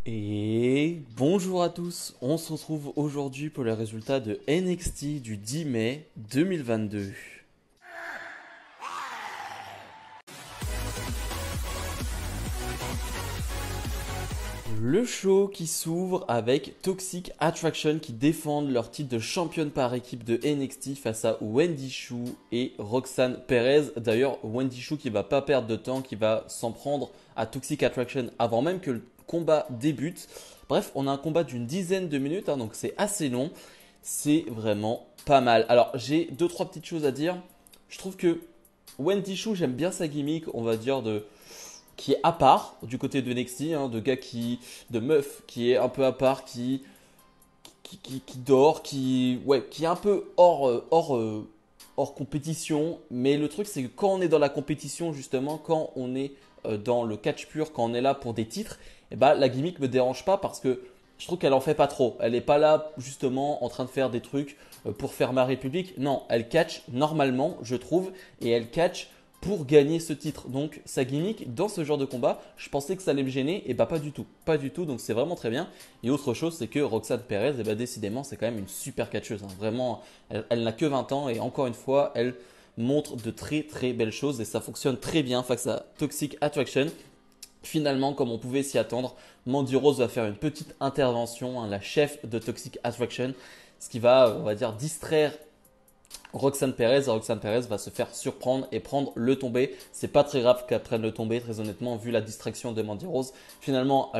Et bonjour à tous, on se retrouve aujourd'hui pour les résultats de NXT du 10 mai 2022. Le show qui s'ouvre avec Toxic Attraction qui défendent leur titre de championne par équipe de NXT face à Wendy Choo et Roxanne Perez. D'ailleurs, Wendy Choo qui va pas perdre de temps, qui va s'en prendre à Toxic Attraction avant même que le combat débute. Bref, on a un combat d'une dizaine de minutes, donc c'est assez long. C'est vraiment pas mal. Alors, j'ai 2-3 petites choses à dire. Je trouve que Wendy Choo, j'aime bien sa gimmick, on va dire, qui est à part du côté de NXT, de gars de meuf qui est un peu à part, qui dort, qui est un peu hors compétition. Mais le truc, c'est que quand on est dans la compétition, justement, quand on est dans le catch pur, quand on est là pour des titres, la gimmick me dérange pas parce que je trouve qu'elle en fait pas trop. Elle n'est pas là, justement, en train de faire des trucs pour faire marrer le public. Non, elle catch normalement, je trouve, et elle catch pour gagner ce titre. Donc sa gimmick dans ce genre de combat, je pensais que ça allait me gêner, et pas du tout. Pas du tout, donc c'est vraiment très bien. Et autre chose, c'est que Roxanne Perez, décidément, c'est quand même une super catcheuse. Vraiment, elle n'a que 20 ans, et encore une fois, elle montre de très très belles choses, et ça fonctionne très bien face à Toxic Attraction. Finalement, comme on pouvait s'y attendre, Mandy Rose va faire une petite intervention, la chef de Toxic Attraction, ce qui va, on va dire, distraire Roxanne Perez. Roxanne Perez va se faire surprendre et prendre le tombé. C'est pas très grave qu'elle prenne le tombé, très honnêtement, vu la distraction de Mandy Rose. Finalement,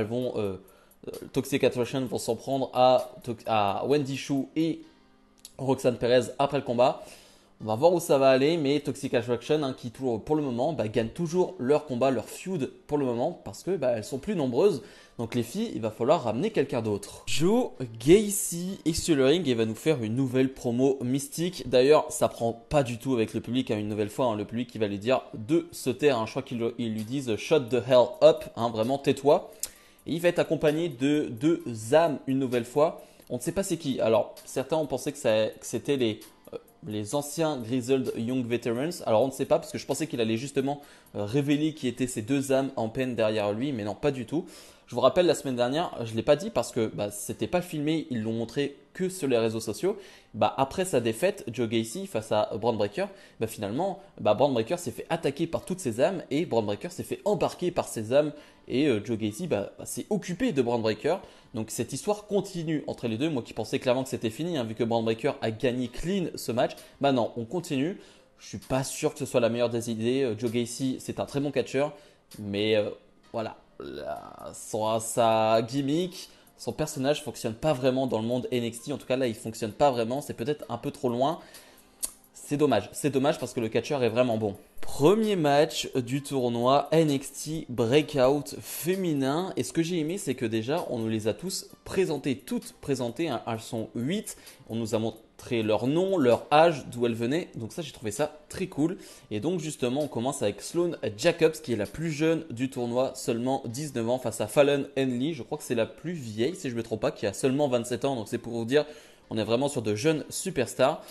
Toxic Attraction vont s'en prendre à Wendy Choo et Roxanne Perez après le combat. On va voir où ça va aller, mais Toxic Attraction, qui pour le moment gagnent toujours leur combat, leur feud pour le moment, parce que elles sont plus nombreuses. Donc les filles, il va falloir ramener quelqu'un d'autre. Joe Gacy est sur le ring et va nous faire une nouvelle promo mystique. D'ailleurs, ça prend pas du tout avec le public, une nouvelle fois, le public qui va lui dire de se taire. Je crois qu'ils lui disent shut the hell up, vraiment tais-toi. Et il va être accompagné de deux âmes une nouvelle fois. On ne sait pas c'est qui. Alors, certains ont pensé que c'était les anciens Grizzled Young Veterans. Alors on ne sait pas parce que je pensais qu'il allait justement révéler qui étaient ces deux âmes en peine derrière lui, mais non, pas du tout. Je vous rappelle, la semaine dernière, je ne l'ai pas dit parce que c'était pas filmé, ils l'ont montré que sur les réseaux sociaux. Après sa défaite, Joe Gacy face à Bron Breakker, finalement, Bron Breakker s'est fait attaquer par toutes ses âmes et Bron Breakker s'est fait embarquer par ses âmes et Joe Gacy s'est occupé de Bron Breakker. Donc cette histoire continue entre les deux. Moi qui pensais clairement que c'était fini, vu que Bron Breakker a gagné clean ce match. Non, on continue. Je suis pas sûr que ce soit la meilleure des idées. Joe Gacy, c'est un très bon catcheur, mais voilà, sa gimmick, son personnage fonctionne pas vraiment dans le monde NXT. En tout cas là, il fonctionne pas vraiment. C'est peut-être un peu trop loin. C'est dommage parce que le catcheur est vraiment bon. Premier match du tournoi NXT Breakout féminin. Et ce que j'ai aimé, c'est que déjà, on nous les a toutes présentées. Elles sont 8. On nous a montré leur nom, leur âge, d'où elles venaient. Donc ça, j'ai trouvé ça très cool. Et donc justement, on commence avec Sloane Jacobs, qui est la plus jeune du tournoi, seulement 19 ans, face à Fallon Henley. Je crois que c'est la plus vieille, si je ne me trompe pas, qui a seulement 27 ans. Donc c'est pour vous dire, on est vraiment sur de jeunes superstars.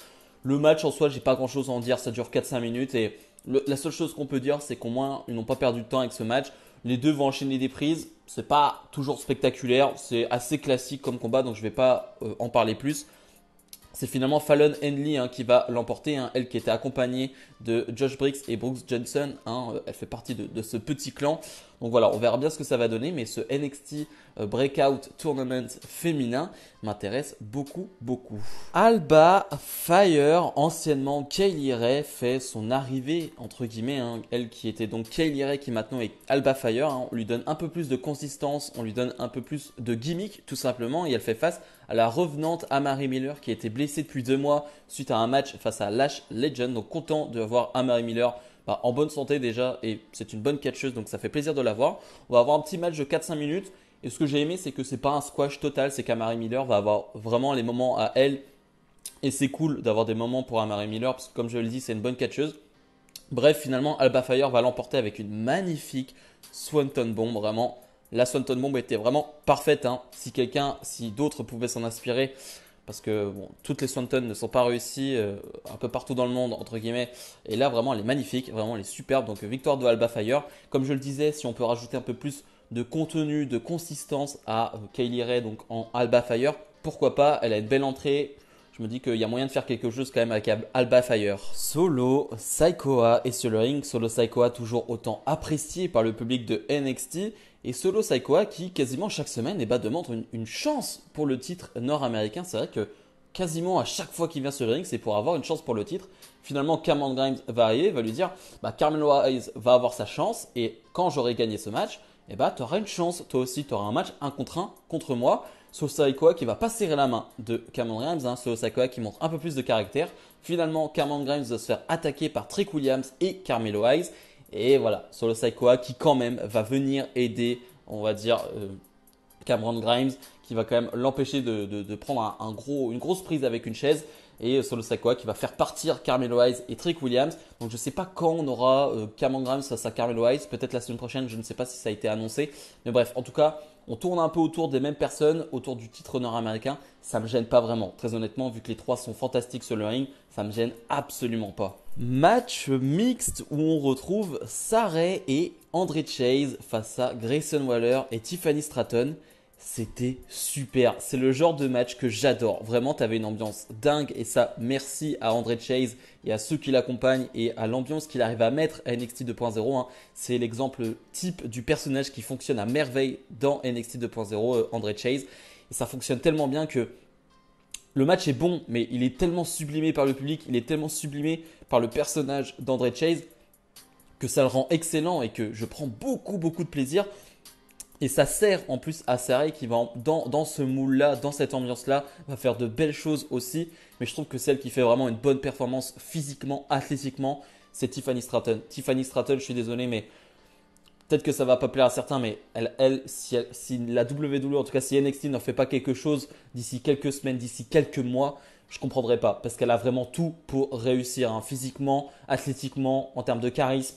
Le match en soi, j'ai pas grand chose à en dire, ça dure 4-5 minutes et la seule chose qu'on peut dire, c'est qu'au moins ils n'ont pas perdu de temps avec ce match. Les deux vont enchaîner des prises, c'est pas toujours spectaculaire, c'est assez classique comme combat donc je vais pas en parler plus. C'est finalement Fallon Henley qui va l'emporter, elle qui était accompagnée de Josh Briggs et Brooks Johnson. Elle fait partie de ce petit clan. Donc voilà, on verra bien ce que ça va donner, mais ce NXT Breakout Tournament féminin m'intéresse beaucoup, beaucoup. Alba Fire, anciennement Kaylee Ray, fait son arrivée, entre guillemets. Elle qui était donc Kaylee Ray, qui maintenant est Alba Fire. On lui donne un peu plus de consistance, on lui donne un peu plus de gimmick, tout simplement. Et elle fait face à la revenante Amari Miller, qui était blessée depuis 2 mois suite à un match face à Lash Legend. Donc content de voir Amari Miller en bonne santé déjà, et c'est une bonne catcheuse, donc ça fait plaisir de la voir. On va avoir un petit match de 4-5 minutes, et ce que j'ai aimé, c'est que c'est pas un squash total, c'est qu'Amari Miller va avoir vraiment les moments à elle, et c'est cool d'avoir des moments pour Amari Miller, parce que comme je le dis, c'est une bonne catcheuse. Bref, finalement, Alba Fire va l'emporter avec une magnifique Swanton Bomb, vraiment. La Swanton Bomb était vraiment parfaite, si d'autres pouvaient s'en inspirer, parce que toutes les Swanton ne sont pas réussies un peu partout dans le monde, entre guillemets. Et là, vraiment, elle est magnifique, vraiment, elle est superbe. Donc, victoire de Alba Fire. Comme je le disais, si on peut rajouter un peu plus de contenu, de consistance à Kylie Ray, donc en Alba Fire. Pourquoi pas? Elle a une belle entrée. Je me dis qu'il y a moyen de faire quelque chose quand même avec Alba Fire. Solo Sikoa est sur le ring. Solo Sikoa toujours autant apprécié par le public de NXT. Et Solo Sikoa qui quasiment chaque semaine demande une chance pour le titre nord-américain. C'est vrai que quasiment à chaque fois qu'il vient sur le ring, c'est pour avoir une chance pour le titre. Finalement, Cameron Grimes va arriver, va lui dire Carmelo Hayes va avoir sa chance. Et quand j'aurai gagné ce match, tu auras une chance. Toi aussi, tu auras un match 1 contre 1 contre moi. Solo Sikoa qui va pas serrer la main de Cameron Grimes. Solo Sikoa qui montre un peu plus de caractère. Finalement, Cameron Grimes va se faire attaquer par Trick Williams et Carmelo Hayes. Et voilà, Solo Sikoa qui quand même va venir aider, on va dire, Cameron Grimes, qui va quand même l'empêcher de prendre une grosse prise avec une chaise. Et Solo Sikoa qui va faire partir Carmelo Hayes et Trick Williams. Donc je ne sais pas quand on aura Cameron Grimes face à Carmelo Hayes. Peut-être la semaine prochaine, je ne sais pas si ça a été annoncé. Mais bref, en tout cas, on tourne un peu autour des mêmes personnes, autour du titre nord-américain. Ça ne me gêne pas vraiment. Très honnêtement, vu que les trois sont fantastiques sur le ring, ça ne me gêne absolument pas. Match mixte où on retrouve Sarray et André Chase face à Grayson Waller et Tiffany Stratton. C'était super. C'est le genre de match que j'adore. Vraiment, tu avais une ambiance dingue. Et ça, merci à André Chase et à ceux qui l'accompagnent et à l'ambiance qu'il arrive à mettre à NXT 2.0. C'est l'exemple type du personnage qui fonctionne à merveille dans NXT 2.0, André Chase. Et ça fonctionne tellement bien que le match est bon, mais il est tellement sublimé par le public, il est tellement sublimé par le personnage d'André Chase que ça le rend excellent et que je prends beaucoup de plaisir. Et ça sert en plus à Sarray qui va dans ce moule-là, dans cette ambiance-là, va faire de belles choses aussi. Mais je trouve que celle qui fait vraiment une bonne performance physiquement, athlétiquement, c'est Tiffany Stratton. Tiffany Stratton, je suis désolé, mais peut-être que ça va pas plaire à certains, mais si la WWE, en tout cas si NXT n'en fait pas quelque chose d'ici quelques semaines, d'ici quelques mois, je ne comprendrai pas. Parce qu'elle a vraiment tout pour réussir, physiquement, athlétiquement, en termes de charisme.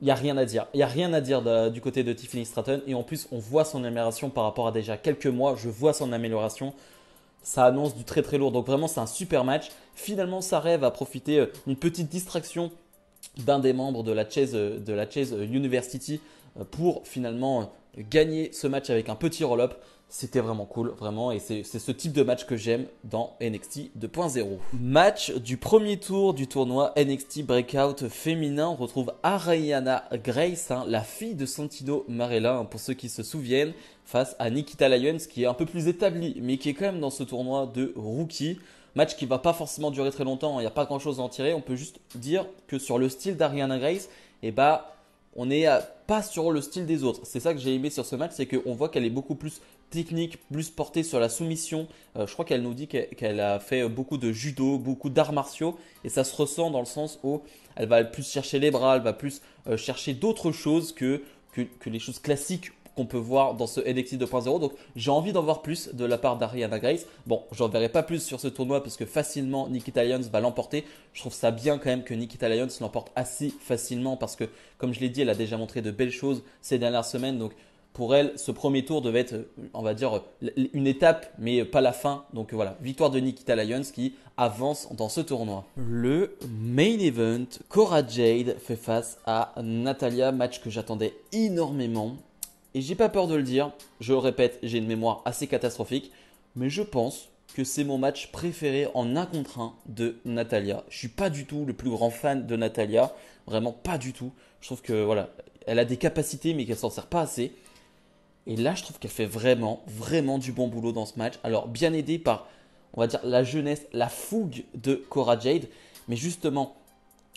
Il n'y a rien à dire. Il n'y a rien à dire du côté de Tiffany Stratton. Et en plus, on voit son amélioration par rapport à déjà quelques mois. Je vois son amélioration. Ça annonce du très lourd. Donc vraiment, c'est un super match. Finalement, Sarray va profiter d'une petite distraction d'un des membres de la Chase University pour finalement gagner ce match avec un petit roll-up. C'était vraiment cool, vraiment, et c'est ce type de match que j'aime dans NXT 2.0. Match du premier tour du tournoi NXT Breakout féminin. On retrouve Ariana Grace, la fille de Santino Marella, pour ceux qui se souviennent, face à Nikita Lyons, qui est un peu plus établi, mais qui est quand même dans ce tournoi de rookie. Match qui va pas forcément durer très longtemps, il n'y a pas grand chose à en tirer. On peut juste dire que sur le style d'Ariana Grace, on n'est pas sur le style des autres. C'est ça que j'ai aimé sur ce match, c'est qu'on voit qu'elle est beaucoup plus technique, plus portée sur la soumission. Je crois qu'elle nous dit qu'elle a fait beaucoup de judo, beaucoup d'arts martiaux. Et ça se ressent dans le sens où elle va plus chercher les bras, elle va plus chercher d'autres choses que les choses classiques qu'on peut voir dans ce NXT 2.0. Donc j'ai envie d'en voir plus de la part d'Ariana Grace. Bon, j'en verrai pas plus sur ce tournoi parce que facilement Nikita Lyons va l'emporter. Je trouve ça bien quand même que Nikita Lyons l'emporte assez facilement parce que, comme je l'ai dit, elle a déjà montré de belles choses ces dernières semaines. Donc pour elle, ce premier tour devait être, on va dire, une étape, mais pas la fin. Donc voilà, victoire de Nikita Lyons qui avance dans ce tournoi. Le main event, Cora Jade fait face à Natalya, match que j'attendais énormément. Et j'ai pas peur de le dire, je le répète, j'ai une mémoire assez catastrophique, mais je pense que c'est mon match préféré en 1 contre 1 de Natalya. Je suis pas du tout le plus grand fan de Natalya, vraiment pas du tout. Je trouve que voilà, elle a des capacités mais qu'elle s'en sert pas assez. Et là, je trouve qu'elle fait vraiment du bon boulot dans ce match. Alors, bien aidée par, on va dire, la jeunesse, la fougue de Cora Jade. Mais justement,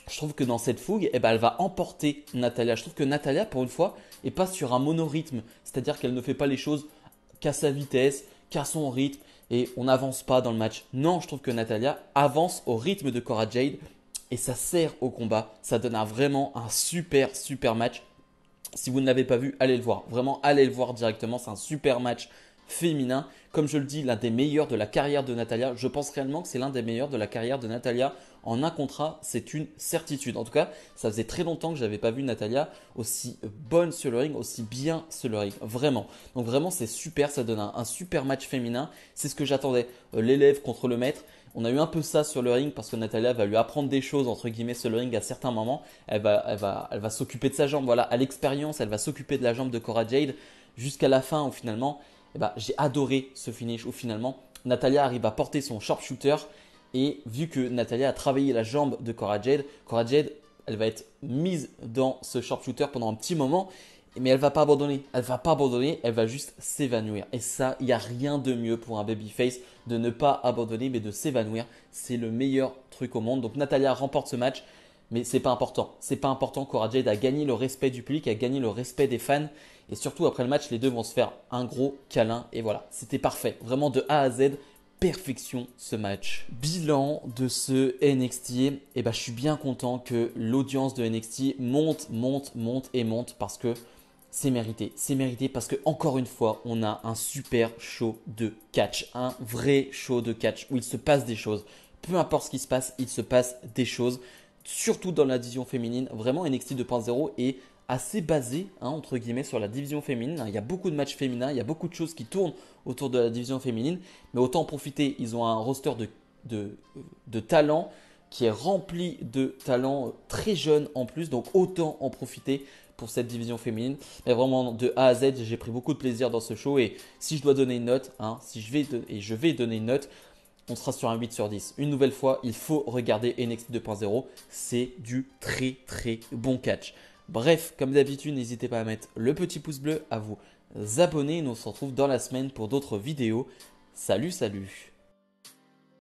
je trouve que dans cette fougue, elle va emporter Natalya. Je trouve que Natalya, pour une fois, n'est pas sur un monorythme. C'est-à-dire qu'elle ne fait pas les choses qu'à sa vitesse, qu'à son rythme. Et on n'avance pas dans le match. Non, je trouve que Natalya avance au rythme de Cora Jade. Et ça sert au combat. Ça donne vraiment un super match. Si vous ne l'avez pas vu, allez le voir. Vraiment, allez le voir directement. C'est un super match féminin. Comme je le dis, l'un des meilleurs de la carrière de Natalya. Je pense réellement que c'est l'un des meilleurs de la carrière de Natalya. En 1 contre 1, c'est une certitude. En tout cas, ça faisait très longtemps que je n'avais pas vu Natalya aussi bonne sur le ring, aussi bien sur le ring. Vraiment. Donc vraiment, c'est super. Ça donne un super match féminin. C'est ce que j'attendais. L'élève contre le maître. On a eu un peu ça sur le ring parce que Natalya va lui apprendre des choses entre guillemets sur le ring à certains moments. Elle va s'occuper de sa jambe. Voilà, à l'expérience, elle va s'occuper de la jambe de Cora Jade jusqu'à la fin où finalement, j'ai adoré ce finish où finalement Natalya arrive à porter son sharpshooter et vu que Natalya a travaillé la jambe de Cora Jade, elle va être mise dans ce sharpshooter pendant un petit moment. Mais elle va pas abandonner. Elle va pas abandonner. Elle va juste s'évanouir. Et ça, il n'y a rien de mieux pour un babyface de ne pas abandonner, mais de s'évanouir. C'est le meilleur truc au monde. Donc Natalya remporte ce match, mais c'est pas important. C'est pas important. Cora Jade a gagné le respect du public, a gagné le respect des fans. Et surtout après le match, les deux vont se faire un gros câlin. Et voilà, c'était parfait. Vraiment de A à Z. Perfection ce match. Bilan de ce NXT, je suis bien content que l'audience de NXT monte parce que c'est mérité parce que encore une fois, on a un super show de catch, un vrai show de catch où il se passe des choses. Peu importe ce qui se passe, il se passe des choses, surtout dans la division féminine. Vraiment, NXT 2.0 est assez basé, entre guillemets, sur la division féminine. Il y a beaucoup de matchs féminins, il y a beaucoup de choses qui tournent autour de la division féminine, mais autant en profiter. Ils ont un roster de talents qui est rempli de talents très jeunes en plus, donc autant en profiter pour cette division féminine. Mais vraiment de A à Z, j'ai pris beaucoup de plaisir dans ce show et si je dois donner une note, je vais donner une note, on sera sur un 8 sur 10. Une nouvelle fois, il faut regarder NXT 2.0, c'est du très très bon catch. Bref, comme d'habitude, n'hésitez pas à mettre le petit pouce bleu, à vous abonner. Nous on se retrouve dans la semaine pour d'autres vidéos. Salut, salut!